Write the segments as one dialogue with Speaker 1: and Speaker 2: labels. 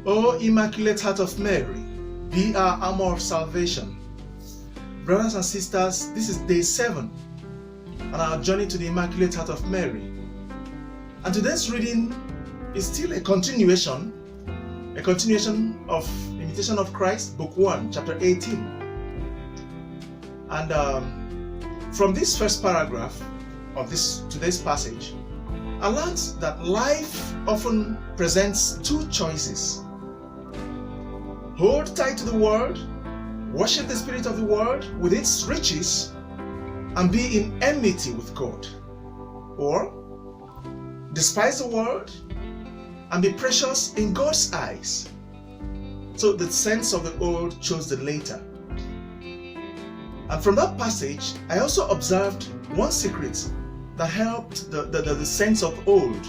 Speaker 1: O Immaculate Heart of Mary, be our armor of salvation. Brothers and sisters, this is day 7 on our journey to the Immaculate Heart of Mary. And today's reading is still a continuation of Imitation of Christ, Book 1, Chapter 18. And from this first paragraph of today's passage, I learned that life often presents two choices. Hold tight to the world, worship the spirit of the world with its riches, and be in enmity with God. Or despise the world and be precious in God's eyes. So the saints of the old chose the later. And from that passage, I also observed one secret that helped the saints of old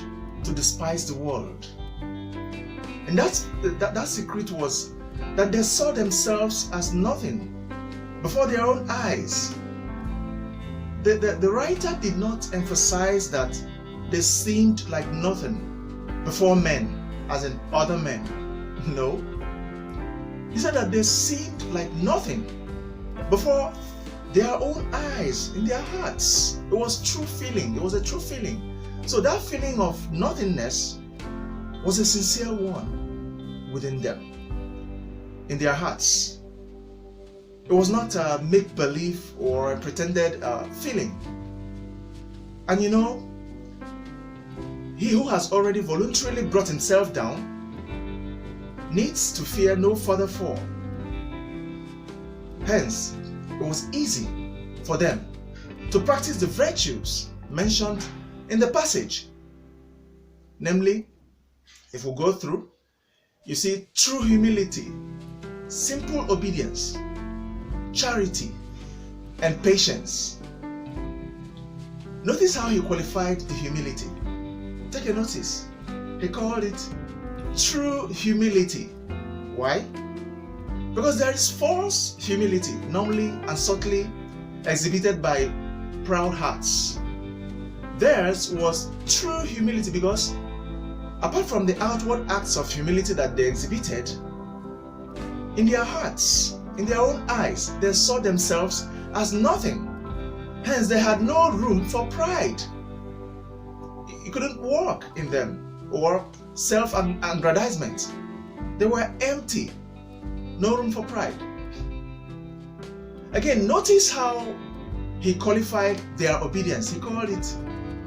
Speaker 1: to despise the world. And that secret was that they saw themselves as nothing before their own eyes. The writer did not emphasize that they seemed like nothing before men, as in other men. No. He said that they seemed like nothing before their own eyes, in their hearts. It was true feeling. It was a true feeling. So that feeling of nothingness was a sincere one within them, in their hearts. It was not a make-believe or a pretended feeling. And you know, he who has already voluntarily brought himself down needs to fear no further fall. Hence, it was easy for them to practice the virtues mentioned in the passage. Namely, if we go through, you see true humility, simple obedience, charity, and patience. Notice how he qualified the humility. Take a notice. He called it true humility. Why? Because there is false humility, normally and subtly exhibited by proud hearts. Theirs was true humility because, apart from the outward acts of humility that they exhibited, in their hearts, in their own eyes, they saw themselves as nothing. Hence, they had no room for pride. It couldn't work in them, or self-aggrandizement. They were empty. No room for pride. Again, notice how he qualified their obedience. He called it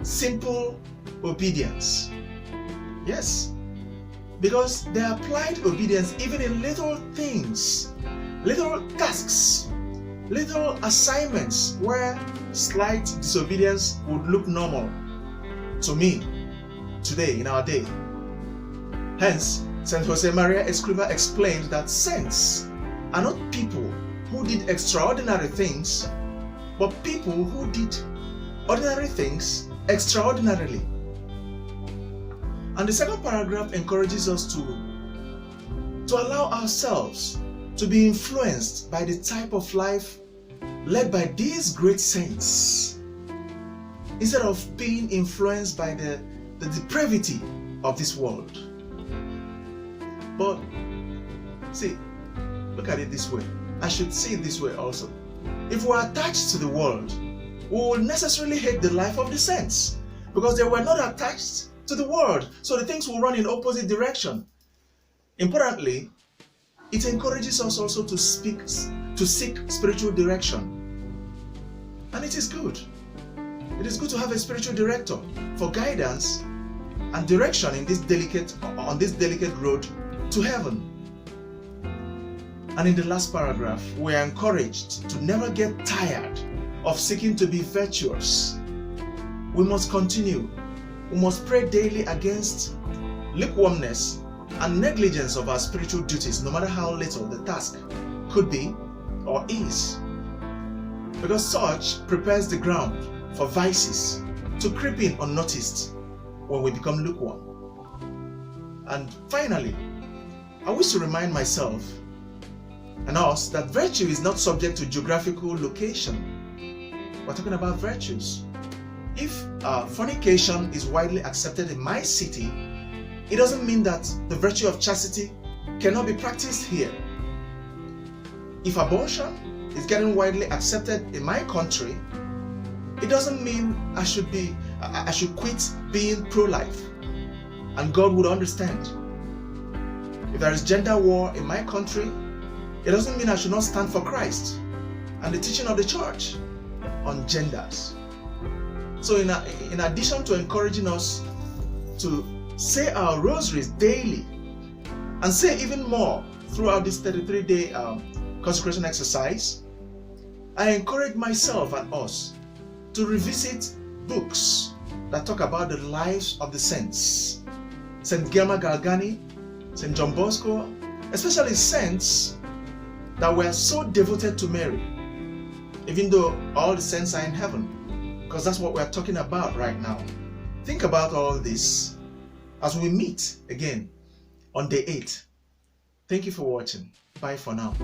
Speaker 1: simple obedience. Yes, because they applied obedience even in little things, little tasks, little assignments where slight disobedience would look normal to me today, in our day. Hence, St. Josemaria Escrivá explained that saints are not people who did extraordinary things, but people who did ordinary things extraordinarily. And the second paragraph encourages us to allow ourselves to be influenced by the type of life led by these great saints, instead of being influenced by the depravity of this world. But see, look at it this way. I should see it this way also. If we're attached to the world, we will necessarily hate the life of the saints, because they were not attached to the world, so the things will run in opposite direction. Importantly, it encourages us also to seek spiritual direction. And it is good. It is good to have a spiritual director for guidance and direction on this delicate road to heaven. And in the last paragraph, we are encouraged to never get tired of seeking to be virtuous. We must continue. We must pray daily against lukewarmness and negligence of our spiritual duties, no matter how little the task could be or is. Because such prepares the ground for vices to creep in unnoticed when we become lukewarm. And finally, I wish to remind myself and us that virtue is not subject to geographical location. We're talking about virtues. If fornication is widely accepted in my city, it doesn't mean that the virtue of chastity cannot be practiced here. If abortion is getting widely accepted in my country, it doesn't mean I should quit being pro-life, and God would understand. If there is gender war in my country, it doesn't mean I should not stand for Christ and the teaching of the church on genders. So in addition to encouraging us to say our rosaries daily and say even more throughout this 33-day consecration exercise, I encourage myself and us to revisit books that talk about the lives of the saints. Saint Germa Galgani, Saint John Bosco, especially saints that were so devoted to Mary, even though all the saints are in heaven, because that's what we're talking about right now. Think about all this as we meet again on day 8. Thank you for watching. Bye for now.